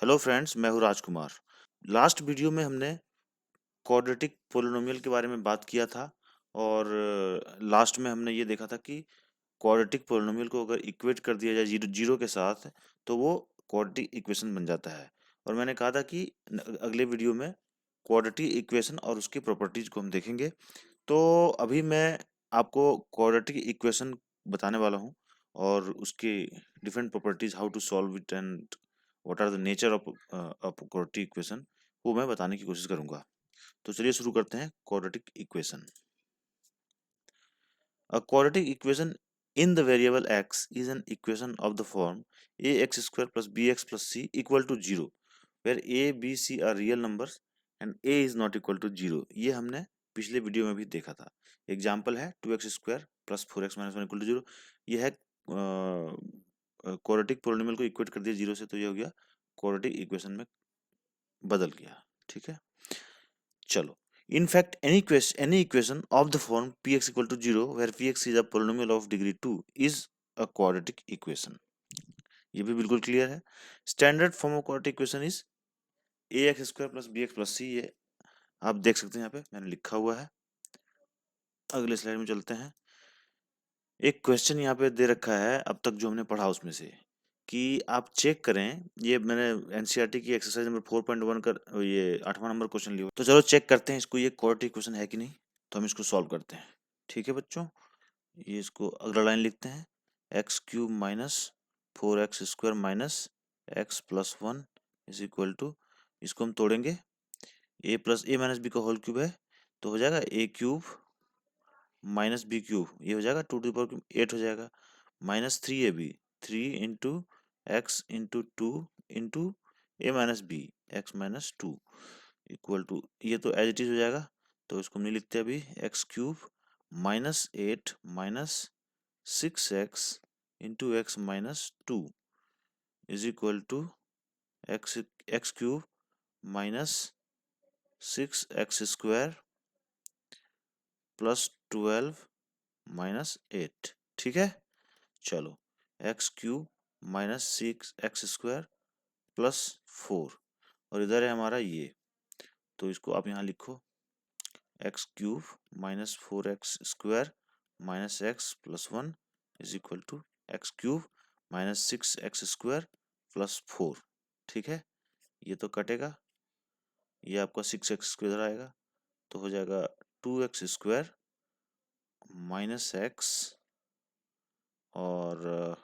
Hello friends, मैं हूँ राजकुमार। Last video में हमने क्वाड्रेटिक पोलिनोमियल के बारे में बात किया था और लास्ट में हमने ये देखा था कि क्वाड्रेटिक पोलिनोमियल को अगर इक्वेट कर दिया जाए जीरो जीरो के साथ तो वो क्वाड्रेटिक इक्वेशन बन जाता है। और मैंने कहा था कि अगले वीडियो में क्वाड्रेटिक इक्वेशन और उसकी प्रॉपर्टीज को हम देखेंगे। तो अभी मैं आपको क्वाड्रेटिक इक्वेशन बताने वाला हूँ और उसके different properties, how to solve it and what are the nature of quadratic equation, वो मैं बताने की कोशिश करूंगा। तो चलिए शुरू करते हैं। Quadratic equation, a quadratic equation in the variable x is an equation of the form ax square plus bx plus c equal to 0, where a, b, c are real numbers and a is not equal to 0। ये हमने पिछले video में भी देखा था। Example है 2x square plus 4x minus one equal to 0। ये है क्वाड्रेटिक पोलिनोमियल को इक्वेट कर दिया जीरो से, तो ये हो गया क्वाड्रेटिक इक्वेशन में बदल गया। ठीक है, चलो। In fact, any equation of the form px equal to 0 where px is a polynomial of degree 2 is a quadratic equation। ये भी बिल्कुल क्लियर है। Standard form of quadratic equation is ax square plus bx plus c। ये आप देख सकते हैं, यहाँ पे मैंने लिखा हुआ है। अगले स्लाइड में चलते हैं। एक क्वेश्चन यहाँ पे दे रखा है अब तक जो हमने पढ़ा उसमें से, कि आप चेक करें। ये मैंने एनसीईआरटी की एक्सरसाइज नंबर 4.1 का ये 8वां नंबर क्वेश्चन लिया। तो चलो चेक करते हैं इसको, ये क्वाड्रेटिक इक्वेशन है कि नहीं। तो हम इसको सॉल्व करते हैं। ठीक है बच्चों, ये इसको अगला लाइन लिखते हैं। X cube minus 4x square minus x plus one is equal to, इसको हम तोड़ेंगे। A plus a minus b का होल क्यूब है, तो हो जाएगा a cube minus b cube, ये हो जाएगा 2 टू द पावर 8 हो जाएगा। Minus 3ab, 3 into x into 2 into a minus b x minus 2 equal to, ये तो एज इट इज हो जाएगा, तो इसको हम नहीं लिखते अभी। X cube minus 8 minus 6x into x minus 2 is equal to x x cube minus 6x square plus 12 minus 8। ठीक है, चलो। X cube minus 6x square plus 4, और इधर है हमारा ये, तो इसको आप यहाँ लिखो। X cube minus 4x square minus x plus one is equal to x cube minus 6x square plus 4। ठीक है, ये तो कटेगा, ये आपका 6x स्क्वायर इधर आएगा, तो हो जाएगा 2x स्क्वायर माइनस एक्स और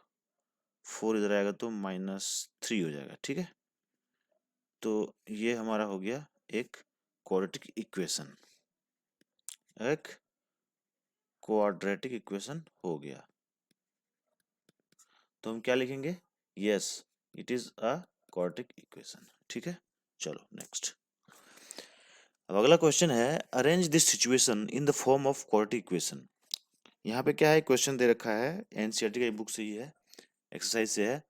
4 इधर आएगा तो -3 हो जाएगा। ठीक है, तो ये हमारा हो गया एक क्वाड्रेटिक इक्वेशन, एक क्वाड्रेटिक इक्वेशन हो गया। तो हम क्या लिखेंगे? Yes, it is a quadratic equation. ठीक है, चलो नेक्स्ट। अब अगला क्वेश्चन है, arrange this situation in the form of quadratic equation. यहाँ पे क्या है, क्वेश्चन दे रखा है, एनसीईआरटी का बुक से ही है, एक्सरसाइज से है।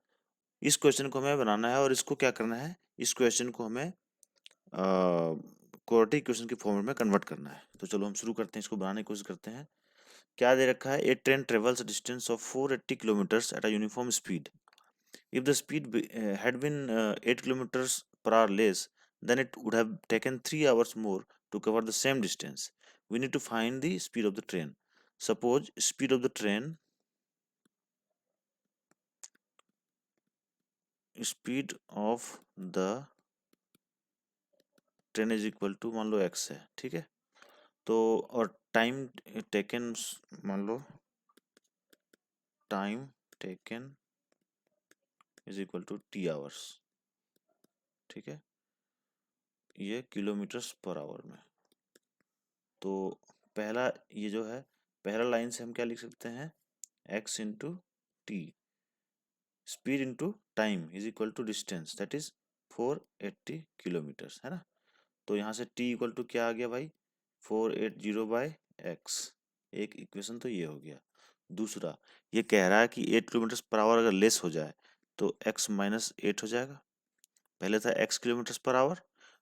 इस क्वेश्चन को हमें बनाना है और इसको क्या करना है, इस क्वेश्चन को हमें क्वाड्रेटिक इक्वेशन के फॉर्म में कन्वर्ट करना है। तो चलो हम शुरू करते हैं, इसको बनाने की कोशिश करते हैं। क्या दे रखा है, a train travels distance of 480 kilometres at a uniform speed. If the speed had been 8 kilometers per hour less, then it would have taken 3 hours more to cover the same distance. We need to find the speed of the train. Suppose speed of the train is equal to, मान लो x है। ठीक है, तो और time taken, मान लो time taken is equal to t hours. ठीक है, ये किलोमीटर्स पर आवर में। तो पहला ये जो है, पहला लाइन से हम क्या लिख सकते हैं, x into t, speed into time is equal to distance, that is 480 kilometres, है ना। तो यहाँ से t इक्वल टू क्या आ गया भाई, 480 बाई एक्स। एक इक्वेशन तो ये हो गया। दूसरा, ये कह रहा है कि 8 किलोमीटर पर आवर अगर लेस हो जाए तो x माइनस 8 हो जाएगा। पहले था x किलोमीटर पर आवर,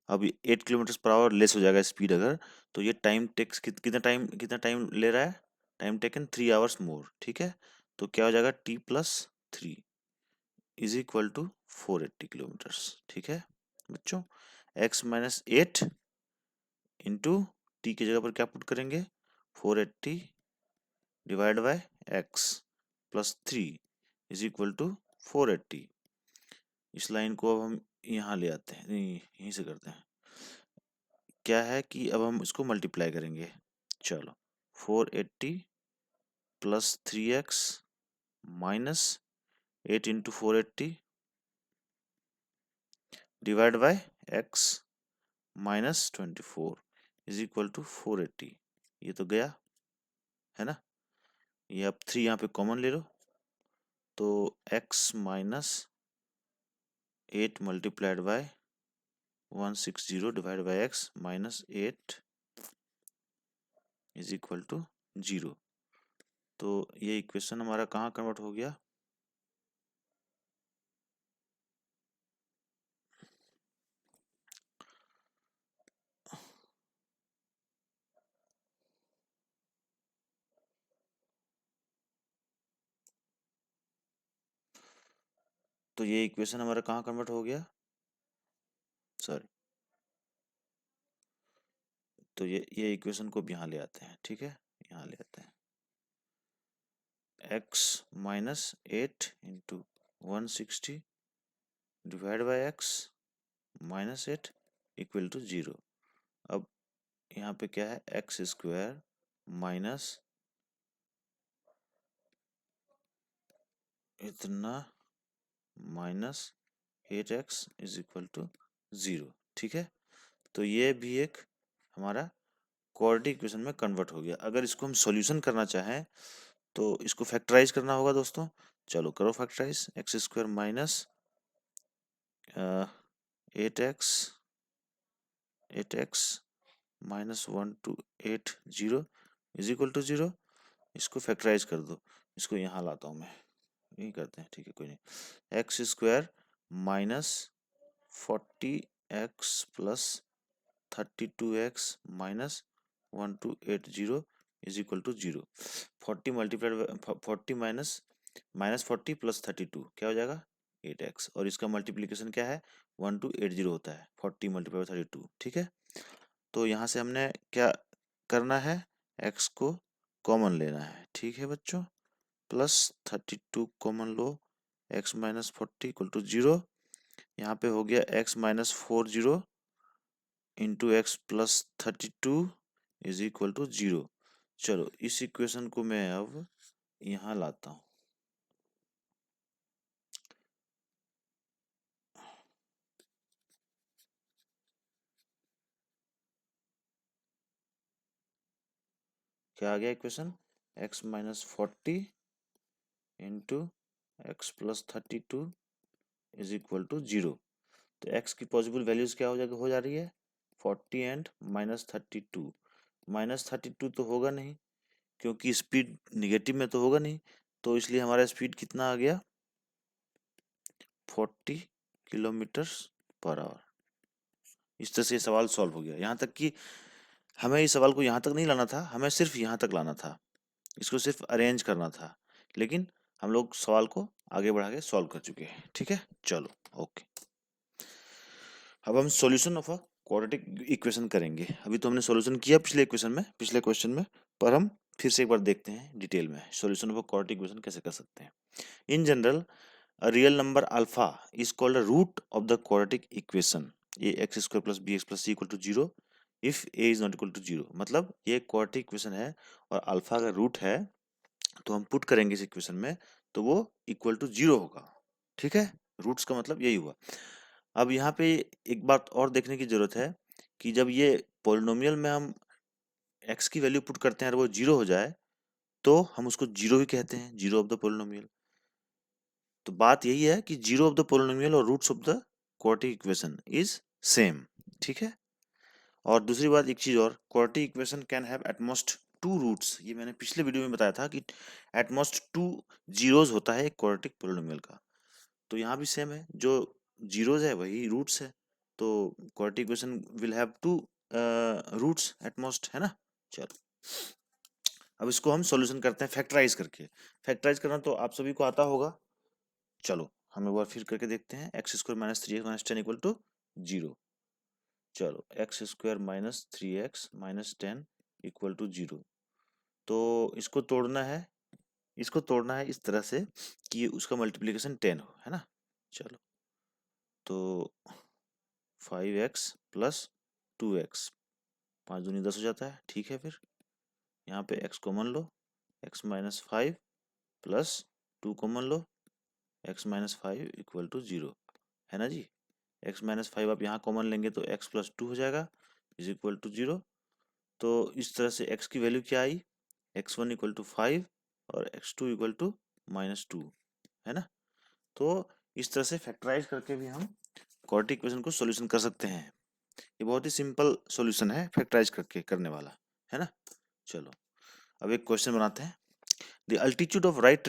अब 8 किलोमीटर पर आवर लेस हो जाएगा स्पीड अगर, तो ये टाइम टेक्स कितना टाइम ले रहा है, टाइम टेकन 3 आवर्स मोर। ठीक है, तो क्या हो जाएगा t plus 3। Is equal to 480 kilometres. ठीक है बच्चों, x माइनस 8 इंटू टी की जगह पर क्या पुट करेंगे, 480 divide by x plus 3 is equal to 480। इस लाइन को अब हम यहाँ ले आते हैं, नहीं यहीं से करते हैं। क्या है कि अब हम इसको मल्टीप्लाई करेंगे। चलो 480 plus 3x minus 8 into 480 divide by x minus 24 is equal to 480। ये तो गया है ना, ये अब 3 यहाँ पे कॉमन ले लो, तो x minus 8 multiplied by 160 divide by x minus 8 is equal to 0। तो ये इक्वेशन हमारा कहाँ कन्वर्ट हो गया, तो ये इक्वेशन हमारा कहाँ कन्वर्ट हो गया, सॉरी, तो ये इक्वेशन को भी यहाँ ले आते हैं। ठीक है, यहाँ ले आते हैं x minus 8 into 160 divide by x minus 8 equal to 0। अब यहाँ पे क्या है, एक्स स्क्वायर माइनस इतना minus 8x is equal to 0। ठीक है, तो ये भी एक हमारा क्वाड्रेटिक इक्वेशन में कन्वर्ट हो गया। अगर इसको हम सॉल्यूशन करना चाहें तो इसको फैक्टराइज करना होगा दोस्तों। चलो करो factorise, x square minus 8x minus 1280 is equal to 0। इसको फैक्टराइज कर दो, इसको यहाँ लाता हूँ मैं, यही करते हैं। ठीक है, कोई नहीं, x square minus 40x plus 32x minus 1280 is equal to 0। 40 multiplied 40 minus minus 40 plus 32 क्या हो जाएगा 8x, और इसका मल्टीप्लिकेशन क्या है 1280 होता है, 40 मल्टीप्लाइड 32। ठीक है, तो यहाँ से हमने क्या करना है, x को कॉमन लेना है। ठीक है बच्चों, प्लस 32 कॉमन लो, x माइनस 40 इक्वल टू 0। यहाँ पे हो गया x minus 40 into x plus 32 is equal to 0। चलो इस इक्वेशन को मैं अब यहाँ लाता हूँ। क्या आ गया equation, x minus 40 into x plus 32 is equal to 0। तो x की पॉसिबल वैल्यूज क्या हो जा रही है 40 एंड माइनस 32। माइनस 32 तो होगा नहीं क्योंकि स्पीड निगेटिव में तो होगा नहीं, तो इसलिए हमारा स्पीड कितना आ गया 40 किलोमीटर पर आवर। इस तरह से ये सवाल सॉल्व हो गया। यहाँ तक कि हमें इस सवाल को यहाँ तक नहीं लाना था, हमें सिर्फ यहाँ तक लाना था, इसको सिर्फ अरेंज करना था, लेकिन हम लोग सवाल को आगे बढ़ा के सॉल्व कर चुके हैं। ठीक है, चलो ओके। अब हम solution of a quadratic equation करेंगे। अभी तो हमने सॉल्यूशन किया पिछले क्वेश्चन में, पर हम फिर से एक बार देखते हैं डिटेल में solution of a quadratic equation कैसे कर सकते हैं। In general a real number alpha is called a root of the quadratic equation a x square plus bx plus c equal to 0 if a is not equal to 0। मतलब ये quadratic equation है और alpha का root है, तो हम put करेंगे इस इक्वेशन में तो वो इक्वल टू 0 होगा। ठीक है, रूट्स का मतलब यही हुआ। अब यहाँ पे एक बात और देखने की जरूरत है कि जब ये पोलिनोमियल में हम x की वैल्यू पुट करते हैं और वो 0 हो जाए तो हम उसको 0 ही कहते हैं, 0 ऑफ द पोलिनोमियल। तो बात यही है कि 0 ऑफ द पोलिनोमियल और roots of the quadratic equation is same. ठीक है, और दूसरी बात एक चीज और, quadratic equation can have at most 2 roots. ये मैंने पिछले वीडियो में बताया था कि एट मोस्ट 2 जीरोस होता है एक क्वाड्रेटिक पोलिनोमियल का। तो यहाँ भी सेम है, जो जीरोस है वही रूट्स है, तो quadratic equation will have 2 roots at most, है ना। चलो अब इसको हम सॉल्यूशन करते हैं फैक्टराइज करके। फैक्टराइज करना तो आप सभी को आता होगा। चलो हम एक बार फिर करके देखते हैं। X square minus 3x minus 10 equal to 0। चलो x square minus 3x minus 10 equal to 0। तो इसको तोड़ना है, इसको तोड़ना है इस तरह से कि उसका मल्टीप्लिकेशन 10 हो, है ना। चलो तो 5x प्लस 2x, 5 दूनी 10 हो जाता है, ठीक है। फिर यहाँ पे x कॉमन लो, x माइनस 5 प्लस 2 कॉमन लो, x माइनस 5 इक्वल टू 0, है ना जी। x माइनस 5 आप यहाँ कॉमन लेंगे तो x प्लस 2 हो जाएगा इज इक्वल टू 0। तो इस तरह से x की वैल्यू क्या आई, x1 इक्वल टू 5 और x2 इक्वल टू -2, है ना। तो इस तरह से फैक्टराइज करके भी हम क्वाड्रेटिक इक्वेशन को सॉल्यूशन कर सकते हैं। ये बहुत ही सिंपल सॉल्यूशन है फैक्टराइज करके करने वाला, है ना। चलो अब एक क्वेश्चन बनाते हैं। The altitude of right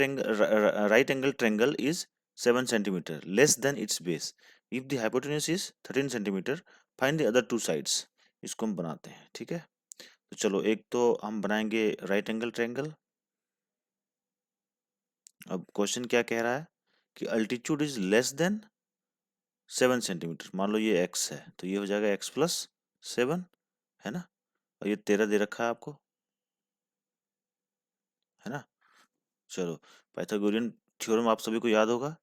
angle triangle is 7 centimetre less than it's base if the hypotenuse is 13 centimetre, find the other two sides. इसको हम बनाते हैं, ठीक है। तो चलो एक तो हम बनाएंगे राइट एंगल ट्रायंगल। अब क्वेश्चन क्या कह रहा है कि altitude is less than 7 centimetre. मान लो ये x है तो ये हो जाएगा x प्लस 7, है ना। और ये 13 दे रखा है आपको, है ना। चलो पाइथागोरियन थ्योरम आप सभी को याद होगा,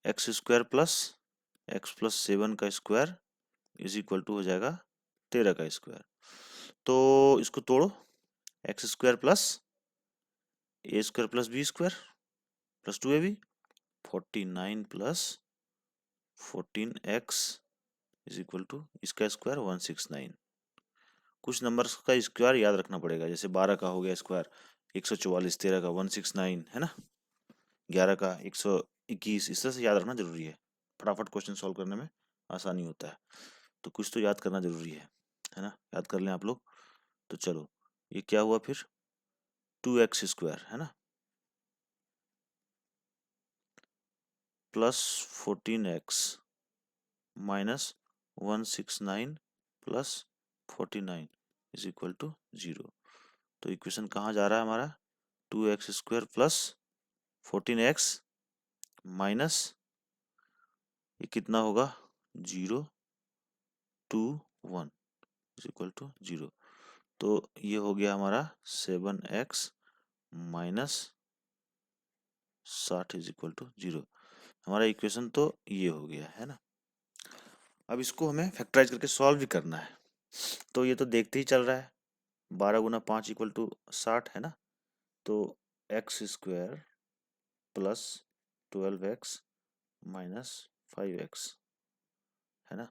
एक्स स्क्वायर प्लस 7 का स्क्वायर इज इक्वल टू हो जाएगा 13 का स्क्वायर। तो इसको तोड़ो, x square plus a square plus b square plus 2ab, 49 plus 14x is equal to इसका स्क्वायर 169। कुछ नंबर्स का स्क्वायर याद रखना पड़ेगा, जैसे 12 का हो गया स्क्वायर 144, 13 का 169, है ना, 11 का 121। इस तरह से याद रखना जरूरी है, फटाफट क्वेश्चन सॉल्व करने में आसानी होता है। तो कुछ तो याद करना जरूरी है ना, याद कर लें आप लोग। तो चलो ये क्या हुआ फिर, 2x स्क्वायर, है ना, plus 14x minus 169 plus 49 is equal to 0। तो इक्वेशन कहाँ जा रहा है हमारा, 2x square plus 14x minus ये कितना होगा 0 2 1 इज इक्वल टू 0। तो ये हो गया हमारा 7x minus 60 is equal to 0। हमारा इक्वेशन तो ये हो गया, है ना। अब इसको हमें फैक्टराइज करके सॉल्व भी करना है। तो ये तो देखते ही चल रहा है, 12 गुना 5 इक्वल टू 60, है ना। तो x square plus 12x minus 5x, है ना,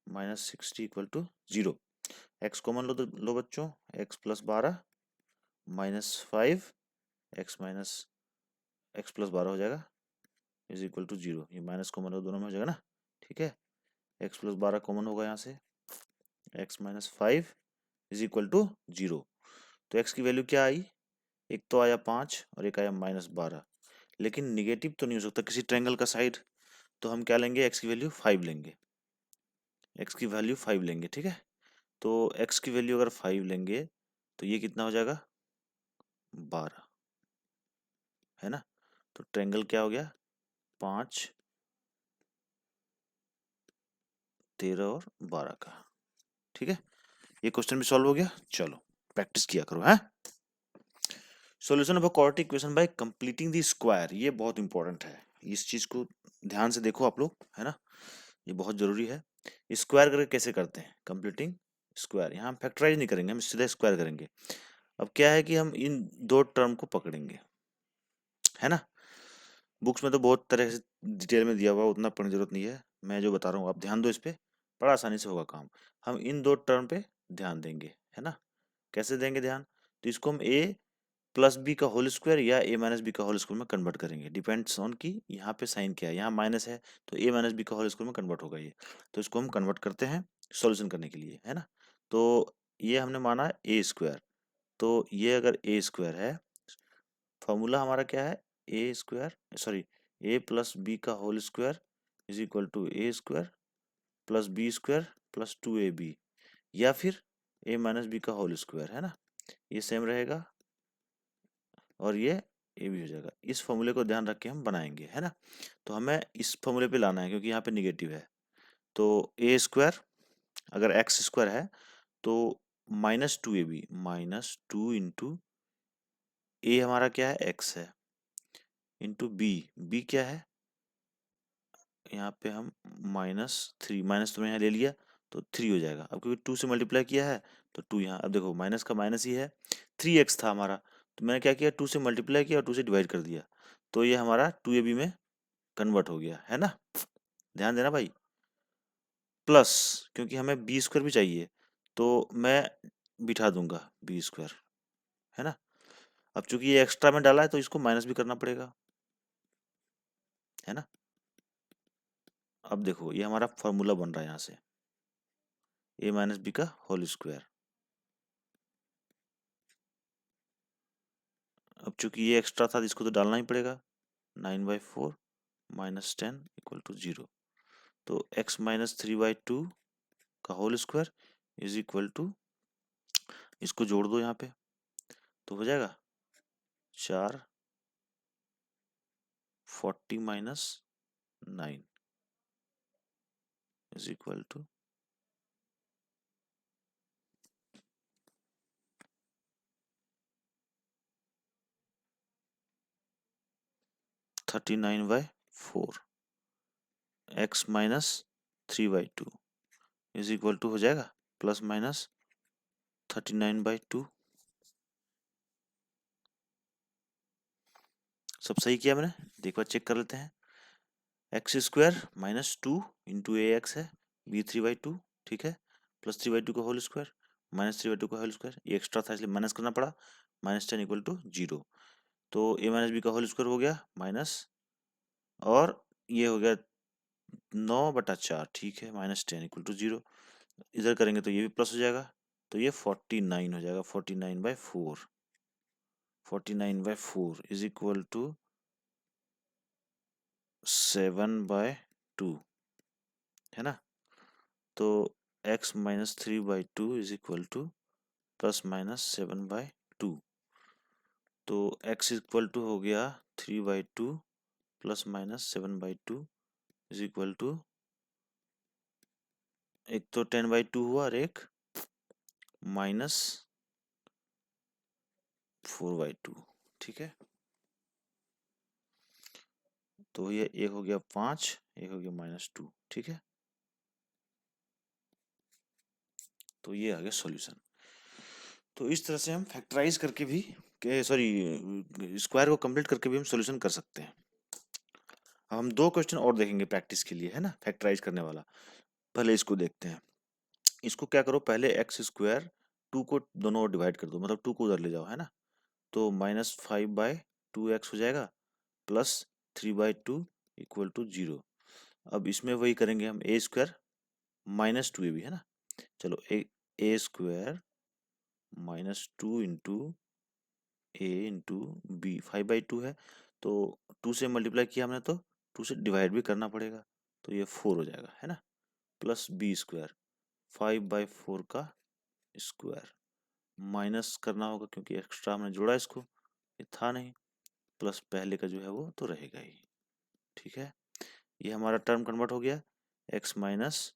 minus 60 equal to 0। X common लो बच्चों, x plus 12 minus 5 x minus x plus 12 हो जाएगा इज इक्वल टू 0। ये माइनस कॉमन लो, दोनों में हो जाएगा ना, ठीक है। एक्स प्लस 12 कॉमन होगा यहाँ से, x minus 5 is equal to 0। तो एक्स की वैल्यू क्या आई, एक तो आया 5 और एक आया -12, लेकिन निगेटिव तो नहीं हो सकता किसी ट्रायंगल का साइड। तो हम क्या लेंगे, एक्स की वैल्यू 5 लेंगे, एक्स की वैल्यू 5 लेंगे, ठीक है। तो एक्स की वैल्यू अगर 5 लेंगे तो ये कितना हो जाएगा 12, है ना। तो ट्रायंगल क्या हो गया, 5 13 और 12 का, ठीक है। ये क्वेश्चन भी सॉल्व हो गया। चलो प्रैक्टिस किया करो, है। Solution of a quadratic equation by completing the square, ये बहुत इंपॉर्टेंट है, इस चीज को ध्यान से देखो आप लोग, है ना, ये बहुत जरूरी है। स्क्वायर करके कैसे करते हैं, कंप्लीटिंग स्क्वायर, यहाँ हम फैक्टराइज नहीं करेंगे, हम सीधा स्क्वायर करेंगे। अब क्या है कि हम इन दो टर्म को पकड़ेंगे, है ना। बुक्स में तो बहुत तरह से डिटेल में दिया हुआ, उतना पढ़ने की जरूरत नहीं है, मैं जो बता रहा हूँ आप ध्यान दो इस पे, बड़ा आसानी से होगा काम। हम इन दो टर्म पे ध्यान देंगे, है ना। कैसे देंगे ध्यान, तो इसको हम a प्लस बी का होल स्क्वायर या a माइनस बी का होल स्क्वायर में कन्वर्ट करेंगे, डिपेंड्स ऑन कि यहाँ पे साइन क्या है, यहाँ माइनस है तो a माइनस बी का होल स्क्वायर में कन्वर्ट होगा ये। तो इसको हम कन्वर्ट करते हैं सॉल्यूशन करने के लिए, है ना। तो ये हमने माना ए स्क्वायर, तो ये अगर ए स्क्वायर है, फॉर्मूला हमारा क्या है, a square sorry a plus b का whole square is equal to a square plus b square plus 2ab, या फिर a माइनस बी का होल स्क्वायर, है ना, ये सेम रहेगा और ये ए भी हो जाएगा। इस फॉर्मूले को ध्यान रख के हम बनाएंगे, है ना। तो हमें इस फॉर्मूले पे लाना है क्योंकि यहाँ पे निगेटिव है। तो ए स्क्वायर, अगर एक्स स्क्वायर है तो -2ab, -2 इंटू ए हमारा क्या है, एक्स है, इंटू बी, बी क्या है, यहाँ पे हम -3, माइनस तो मैं यहाँ ले लिया तो 3 हो जाएगा। अब क्योंकि 2 से मल्टीप्लाई किया है तो 2 यहाँ, अब देखो माइनस का माइनस ही है। 3x था हमारा, तो मैंने क्या किया, 2 से मल्टीप्लाई किया और 2 से डिवाइड कर दिया, तो ये हमारा 2ab में कन्वर्ट हो गया, है ना। ध्यान देना भाई। प्लस, क्योंकि हमें बी स्क्वायर भी चाहिए तो मैं बिठा दूंगा बी स्क्वायर, है ना। अब चूंकि ये एक्स्ट्रा में डाला है तो इसको माइनस भी करना पड़ेगा, है ना। अब देखो ये हमारा फॉर्मूला बन रहा है यहाँ से, a माइनस बी का होल स्क्वायर। अब चूंकि ये एक्स्ट्रा था इसको तो डालना ही पड़ेगा, 9/4 -10 इक्वल टू 0। तो x माइनस 3/2 का whole square is equal to, इसको जोड़ दो यहाँ पे तो हो जाएगा 4 40 minus 9 is equal to 39/4। x minus 3/2 is equal to हो जाएगा प्लस माइनस 39/2। सब सही किया मैंने, एक बार चेक कर लेते हैं। एक्स स्क्वायर -2 इंटू ए एक्स है, बी 3/2, ठीक है, प्लस 3/2 का होल स्क्वायर माइनस 3/2 का होल स्क्वायर, ये एक्स्ट्रा था इसलिए माइनस करना पड़ा, -10 इक्वल टू 0। तो ए माइनस बी का होल स्क्वायर हो गया माइनस, और ये हो गया 9/4, ठीक है, -10 इक्वल टू 0। इधर करेंगे तो ये भी प्लस हो जाएगा, तो ये 49 हो जाएगा, 49/4, 49/4 इज इक्वल टू 7/2, है ना। तो x minus 3/2 is equal to plus minus 7/2। तो x इक्वल टू हो गया 3/2 plus minus 7/2 is equal to, एक तो 10/2 हुआ और एक माइनस 4/2, ठीक है। तो ये एक हो गया 5, एक हो गया -2, ठीक है। तो ये आ गया सॉल्यूशन। तो इस तरह से हम फैक्टराइज करके भी, सॉरी, स्क्वायर को कंप्लीट करके भी हम सॉल्यूशन कर सकते हैं। अब हम 2 क्वेश्चन और देखेंगे प्रैक्टिस के लिए, है ना, फैक्टराइज करने वाला। पहले इसको देखते हैं। इसको क्या करो, पहले एक्स स्क्वायर 2 को दोनों ओर डिवाइड कर दो, मतलब 2 को उधर ले जाओ, है ना। तो -5/2x हो जाएगा प्लस 3/2 इक्वल टू 0। अब इसमें वही करेंगे हम, ए स्क्वायर -2ab, है ना। चलो ए स्क्वायर -2 इंटू ए इंटू बी, 5/2 है तो 2 से मल्टीप्लाई किया हमने तो 2 से डिवाइड भी करना पड़ेगा, तो ये 4 हो जाएगा, है ना। प्लस बी स्क्वायर 5/4 का स्क्वायर, माइनस करना होगा क्योंकि एक्स्ट्रा हमने जोड़ा इसको, ये था नहीं, प्लस पहले का जो है वो तो रहेगा ही, ठीक है। ये हमारा टर्म कन्वर्ट हो गया, x माइनस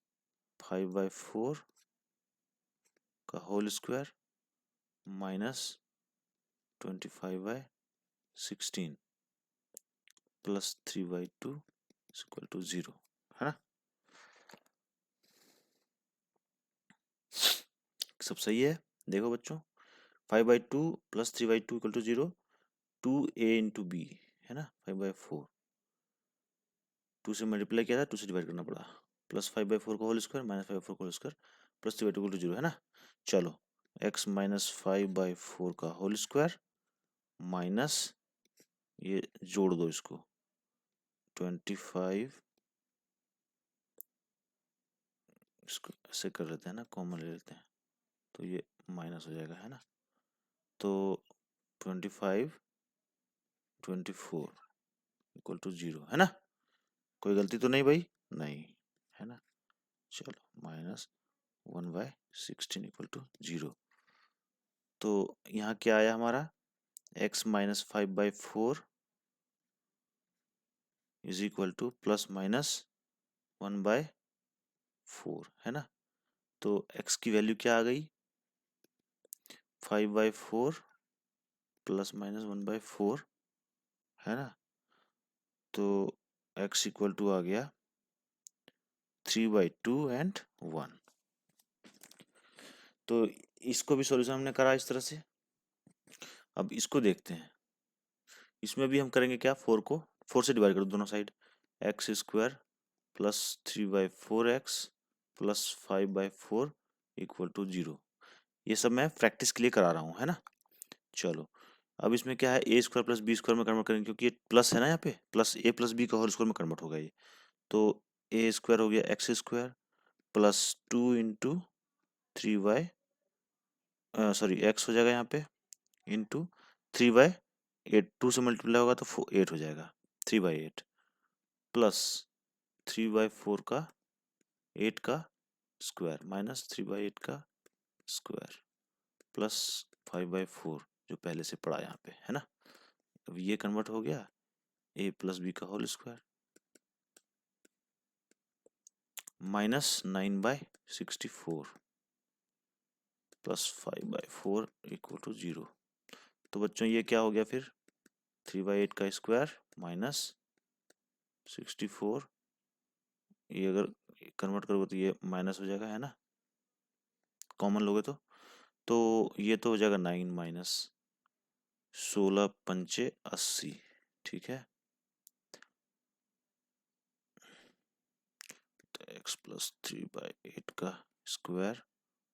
5/4 का whole square minus 25/16 plus 3/2 equal to 0, है ना। सब सही है। देखो बच्चों, 5/2 plus 3/2 equal to 0, 2a into b, है ना, 5/4, 2 से मल्टीप्लाई किया था, 2 से डिवाइड करना पड़ा, प्लस 5/4 का होल स्क्वायर माइनस 5/4 का whole square plus 3/2 equal to 0, है ना। चलो x माइनस 5/4 का होल स्क्वायर माइनस, ये जोड़ दो इसको, 25, इसको ऐसे कर लेते हैं ना, कॉमन ले लेते हैं तो ये माइनस हो जाएगा, है ना। तो 25 24 इक्वल टू 0, है ना। कोई गलती तो नहीं भाई, नहीं, है ना। चलो -1/16 इक्वल टू 0। तो यहाँ क्या आया हमारा, x minus 5/4 is equal to plus minus 1/4, है ना। तो x की वैल्यू क्या आ गई, 5/4 प्लस माइनस 1/4, है ना। तो x इक्वल टू आ गया 3/2 एंड 1। तो इसको भी सॉल्यूशन हमने करा इस तरह से। अब इसको देखते हैं, इसमें भी हम करेंगे क्या, 4 को 4 से डिवाइड कर दो दोनों side, x square plus 3/4x plus 5/4 equal to 0। ये सब मैं प्रैक्टिस के लिए करा रहा हूँ, है ना। चलो, अब इसमें क्या है, a square plus b square में कन्वर्ट करेंगे, क्योंकि ये प्लस है ना, यहाँ पे प्लस ए प्लस बी का होल स्क्वायर में कन्वर्ट होगा ये। तो ए स्क्वायर हो गया x square plus 2 × 3y, sorry x हो जाएगा यहाँ पे, इंटू 3/8, 2 से मल्टीप्लाई होगा तो 8 हो जाएगा, 3/8 प्लस 3/4 का 8 का स्क्वायर माइनस 3/8 का स्क्वायर प्लस 5/4 जो पहले से पड़ा यहाँ पे, है ना। अब ये कन्वर्ट हो गया a प्लस बी का whole square minus 9/64 plus 5/4 equal to 0। तो बच्चों ये क्या हो गया फिर, 3/8 का स्क्वायर माइनस 64, ये अगर कन्वर्ट करोगे तो ये माइनस हो जाएगा, है ना, कॉमन लोगे तो ये तो हो जाएगा 9 माइनस 16×5 = 80, ठीक है। तो x प्लस 3/8 का स्क्वायर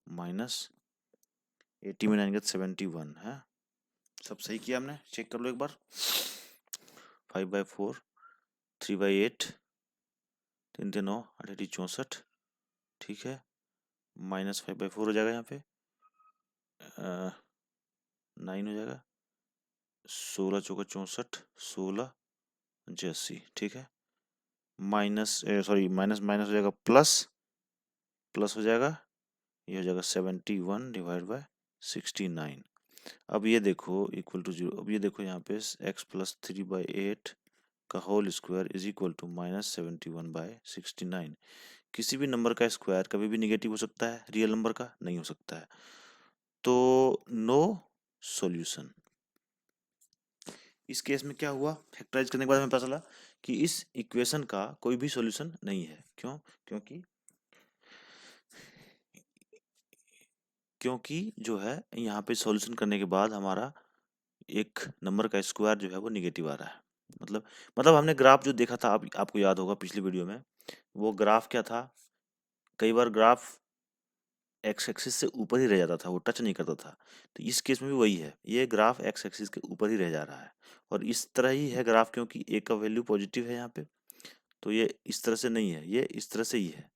माइनस 80 में 9 गया 71 है। सब सही किया हमने, चेक कर लो एक बार। 5/4 3/8 3 3 9 8 64, ठीक है, माइनस 5/4 हो जाएगा यहाँ पे 9 हो जाएगा, 16 चौका 64, 16×80, ठीक है, माइनस सॉरी माइनस माइनस हो जाएगा प्लस, प्लस हो जाएगा, ये हो जाएगा 71/69। अब ये देखो इक्वल टू 0। अब ये देखो यहाँ पे x प्लस 3/8 का whole square is equal to minus 71/69। किसी भी नंबर का स्क्वायर कभी भी निगेटिव हो सकता है, रियल नंबर का नहीं हो सकता है। तो नो सॉल्यूशन। इस केस में क्या हुआ, फैक्टराइज करने के बाद हमें पता चला कि इस इक्वेशन का कोई भी सॉल्यूशन नहीं है। क्यों, क्योंकि जो है यहाँ पे सॉल्यूशन करने के बाद हमारा एक नंबर का स्क्वायर जो है वो निगेटिव आ रहा है। मतलब हमने ग्राफ जो देखा था, आपको याद होगा पिछली वीडियो में, वो ग्राफ क्या था, कई बार ग्राफ एक्स एक्सिस से ऊपर ही रह जाता था, वो टच नहीं करता था। तो इस केस में भी वही है, ये ग्राफ एक्स एक्सिस के ऊपर ही रह जा रहा है। और इस तरह ही है ग्राफ, क्योंकि ए का वैल्यू पॉजिटिव है यहाँ पे, तो ये इस तरह से नहीं है, ये इस तरह से ही है,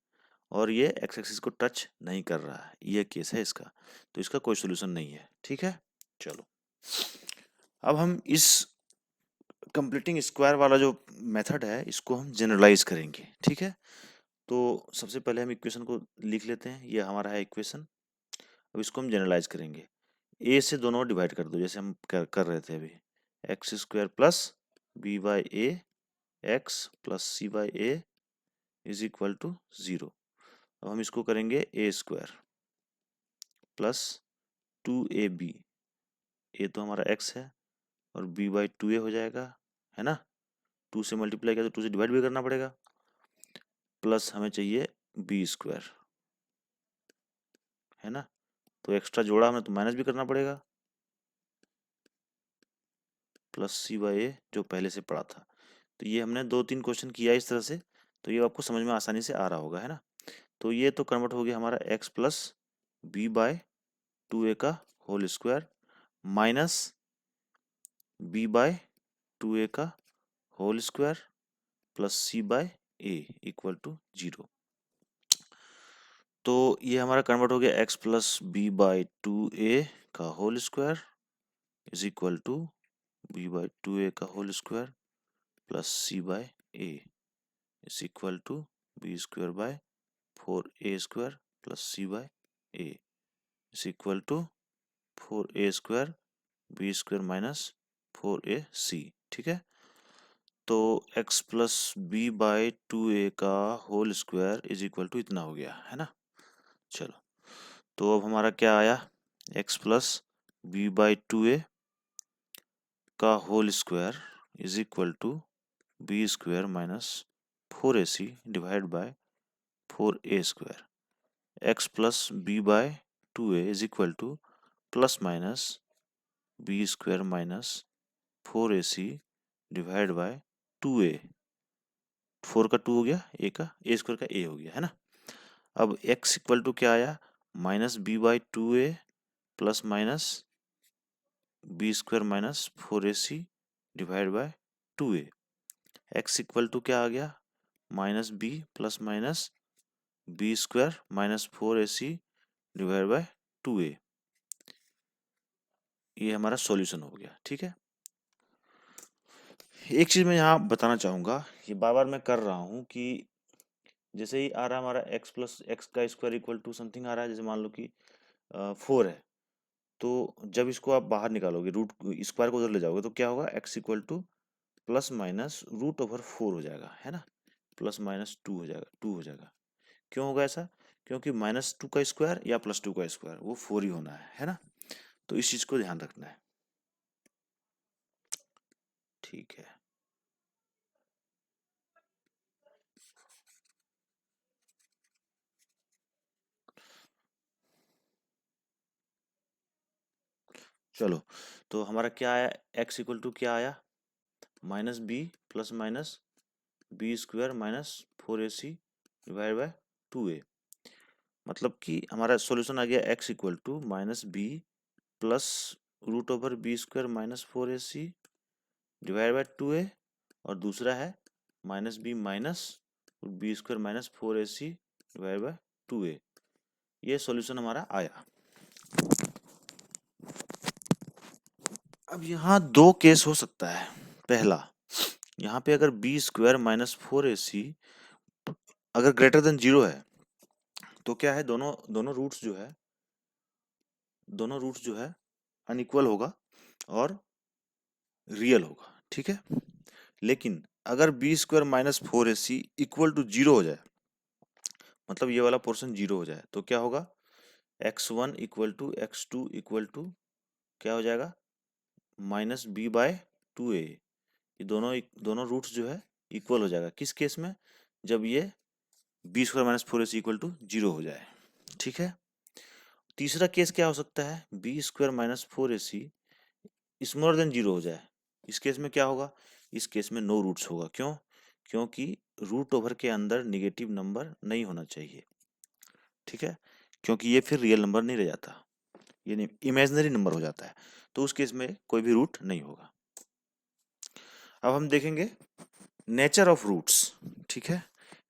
और ये एक्स एक्सिस को टच नहीं कर रहा है, ये केस है इसका। तो इसका कोई सोल्यूशन नहीं है, ठीक है। चलो, अब हम इस कंप्लीटिंग स्क्वायर वाला जो मेथड है इसको हम जनरलाइज करेंगे, ठीक है। तो सबसे पहले हम इक्वेशन को लिख लेते हैं, ये हमारा है इक्वेशन। अब इसको हम जनरलाइज करेंगे, ए से दोनों डिवाइड कर दो, जैसे हम कर रहे थे अभी, x square plus b/a x plus c/a is equal to 0। अब हम इसको करेंगे ए स्क्वायर प्लस 2ab, ए तो हमारा x है और b/2a हो जाएगा, है ना। 2 से मल्टीप्लाई किया तो 2 से डिवाइड भी करना पड़ेगा, प्लस हमें चाहिए बी स्क्वायर, है ना। तो एक्स्ट्रा जोड़ा हमें तो माइनस भी करना पड़ेगा, प्लस c/a जो पहले से पड़ा था। तो ये हमने 2-3 क्वेश्चन किया इस तरह से, तो ये आपको समझ में आसानी से आ रहा होगा, है ना। तो ये तो कन्वर्ट हो गया हमारा x प्लस b/2a का होल स्क्वायर माइनस b/2a का whole square plus c/a equal to 0। तो ये हमारा कन्वर्ट हो गया x प्लस b/2a का whole square is equal to b/2a का whole square plus c/a is equal to b² / 4a² plus c/a is equal to 4a² b square minus 4ac, ठीक है। तो x plus B by 2a का whole square is equal to इतना हो गया, है ना। चलो, तो अब हमारा क्या आया, x plus B by 2a का whole square is equal to b square minus 4ac divide by 4a square. x plus b by 2a is equal to plus minus b square minus 4ac divide by 2a। 4 का 2 हो गया, a का a square का a हो गया, है ना। अब x इक्वल टू क्या आया, minus b by 2a plus minus b square minus 4ac divide by 2a। x equal to क्या आ गया, minus b plus minus b square minus 4ac divide by 2a। ये हमारा सॉल्यूशन हो गया, ठीक है। एक चीज मैं यहाँ बताना चाहूंगा, ये बार बार मैं कर रहा हूँ कि जैसे ही आ रहा है हमारा x प्लस एक्स का स्क्वायर इक्वल टू समथिंग आ रहा है, जैसे मान लो कि 4 है, तो जब इसको आप बाहर निकालोगे, रूट स्क्वायर को उधर ले जाओगे, तो क्या होगा, x equal to plus minus root over 4 हो जाएगा, है ना। प्लस माइनस 2 हो जाएगा, 2 हो जाएगा। क्यों होगा ऐसा, क्योंकि माइनस 2 का स्क्वायर या प्लस 2 का स्क्वायर वो 4 ही होना है ना। तो इस चीज को ध्यान रखना है, ठीक है। चलो, तो हमारा क्या आया, x इक्वल टू क्या आया, minus b plus minus b square minus 4ac divide by 2a। मतलब कि हमारा सॉल्यूशन आ गया x equal to minus b plus root over b square minus 4ac divide by 2a, और दूसरा है minus b minus b square minus 4ac divide by 2a। ये solution हमारा आया। अब यहाँ दो केस हो सकता है। पहला, यहाँ पे अगर बी स्क्वायर माइनस 4ac अगर ग्रेटर देन 0 है, तो क्या है, दोनों दोनों रूट्स जो है अनइक्वल होगा और रियल होगा, ठीक है। लेकिन अगर b square minus 4ac equal to 0 हो जाए, मतलब ये वाला पोर्शन 0 हो जाए, तो क्या होगा, x1 equal to x2 equal to क्या हो जाएगा, माइनस बी बाय 2a। ये दोनों रूट्स जो है इक्वल हो जाएगा, किस केस में, जब ये b square minus 4ac equal to 0 हो जाए, ठीक है। तीसरा केस क्या हो सकता है, b square minus 4ac smaller than 0 हो जाए। इस केस में क्या होगा, इस केस में नो रूट्स होगा। क्यों, क्योंकि रूट ओवर के अंदर निगेटिव नंबर नहीं होना चाहिए, ठीक है। क्योंकि ये फिर रियल नंबर नहीं रह जाता, ये इमेजिनरी नंबर हो जाता है, तो उस केस में कोई भी रूट नहीं होगा। अब हम देखेंगे नेचर ऑफ रूट्स, ठीक है।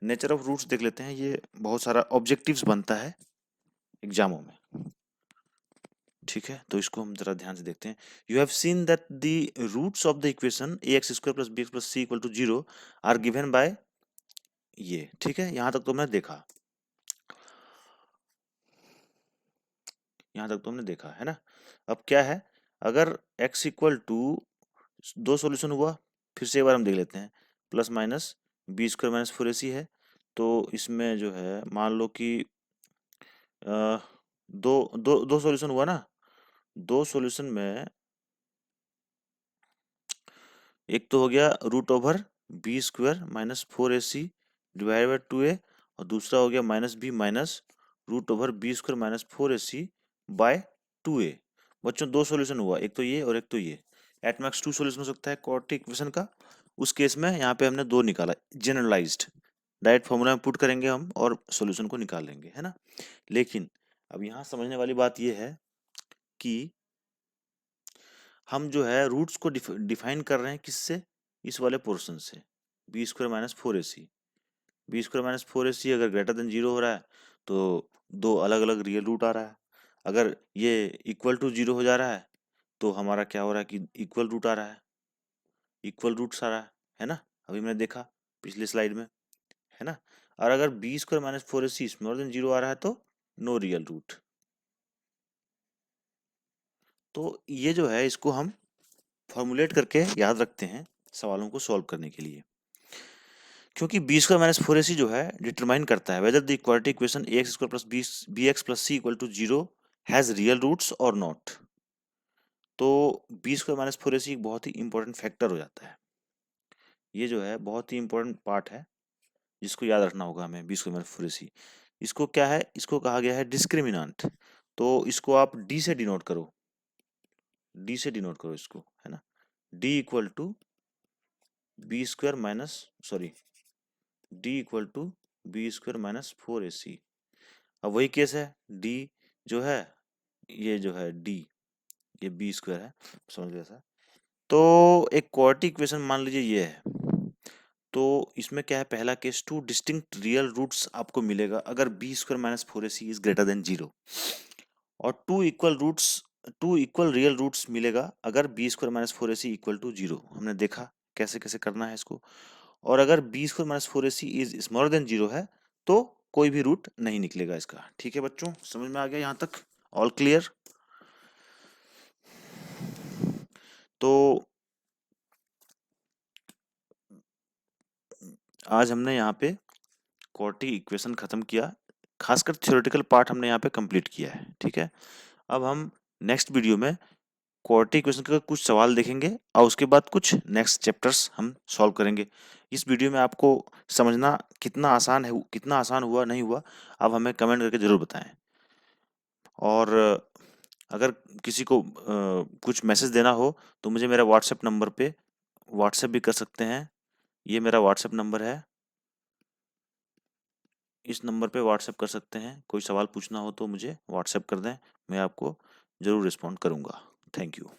नेचर ऑफ रूट्स देख लेते हैं, ये बहुत सारा ऑब्जेक्टिव्स बनता है एग्जामों में, ठीक है। तो इसको हम जरा ध्यान से देखते हैं। You have seen that the roots of the equation a x square plus b x plus c equal to 0 are given by ये, ठीक है। यहाँ तक तो हमने देखा, यहाँ तक तो हमने देखा, है ना। अब क्या है, अगर x इक्वल टू दो सॉल्यूशन हुआ, फिर से एक बार हम देख लेते हैं, plus minus b square minus 4ac है, तो इसमें जो है मान लो कि अ, दो दो दो सॉल्यूशन हुआ ना, दो सॉल्यूशन में एक तो हो गया root over b square minus 4ac divide by 2a, और दूसरा हो गया minus b minus root over b square minus 4ac by 2a। बच्चों दो सॉल्यूशन हुआ, एक तो ये और एक तो ये। एट मैक्स 2 सॉल्यूशन हो सकता है क्वाड्रेटिक इक्वेशन का। उस केस में यहाँ पे हमने दो निकाला, जनरलाइज्ड डायरेक्ट फॉर्मूला में पुट करेंगे हम और सॉल्यूशन को निकाल लेंगे, है ना। लेकिन अब यहाँ समझने वाली बात ये है कि हम जो है रूट्स को डिफाइन कर रहे हैं किससे, इस वाले पोर्शन से, b square minus 4ac। B square minus 4ac अगर ग्रेटर देन 0 हो रहा है, तो दो अलग अलग रियल रूट आ रहा है। अगर ये इक्वल टू 0 हो जा रहा है, तो हमारा क्या हो रहा है कि इक्वल रूट आ रहा है, इक्वल रूट्स आ रहा है ना। अभी मैंने देखा पिछली स्लाइड में, है ना। और अगर b square minus 4ac smaller than 0 आ रहा है, तो नो रियल रूट। तो ये जो है इसको हम फॉर्मुलेट करके याद रखते हैं सवालों को सॉल्व करने के लिए, क्योंकि b square minus four a c जो है डिटरमाइन करता है whether the equality equation a x square plus b x plus c equal to zero has real roots और नॉट। तो b square minus four a c एक बहुत ही important factor हो जाता है। ये जो है बहुत ही इंपॉर्टेंट पार्ट है जिसको याद रखना होगा हमें। B square minus four a सी इसको क्या है, इसको कहा गया है डिस्क्रिमिनांट। तो इसको आप डी से डिनोट करो, डी से डिनोट करो इसको, है ना। D equal to b square minus sorry D equal to b square minus four a c. अब वही केस है, डी जो है ये जो है डी, ये बी स्क्वायर है, समझ गया सर। तो एक क्वाड्रेटिक इक्वेशन मान लीजिए ये है। तो इसमें क्या है, पहला case two distinct real roots आपको मिलेगा अगर b square minus four a c is greater than zero, और टू इक्वल रियल रूट्स मिलेगा अगर b square minus four a c equal to zero. हमने देखा कैसे कैसे करना है इसको। और अगर b square minus four a c is smaller than zero है तो कोई भी रूट नहीं निकलेगा इसका। ठीक है बच्चों, समझ में आ गया यहाँ तक? All clear? तो आज हमने यहाँ पे क्वाड्रेटिक इक्वेशन खत्म किया, खासकर थ्योरेटिकल पार्ट हमने यहाँ पे कंप्लीट किया है। ठीक है, अब हम नेक्स्ट वीडियो में क्वाड्रेटिक इक्वेशन के कुछ सवाल देखेंगे और उसके बाद कुछ नेक्स्ट चैप्टर्स हम सॉल्व करेंगे। इस वीडियो में आपको समझना कितना आसान है, कितना आसान हुआ नहीं हुआ, आप हमें कमेंट करके ज़रूर बताएं। और अगर किसी को कुछ मैसेज देना हो तो मुझे मेरा व्हाट्सएप नंबर पे व्हाट्सएप भी कर सकते हैं। ये मेरा व्हाट्सएप नंबर है, इस नंबर पे व्हाट्सएप कर सकते हैं। कोई सवाल पूछना हो तो मुझे व्हाट्सएप कर दें, मैं आपको ज़रूर रिस्पॉन्ड करूँगा। Thank you.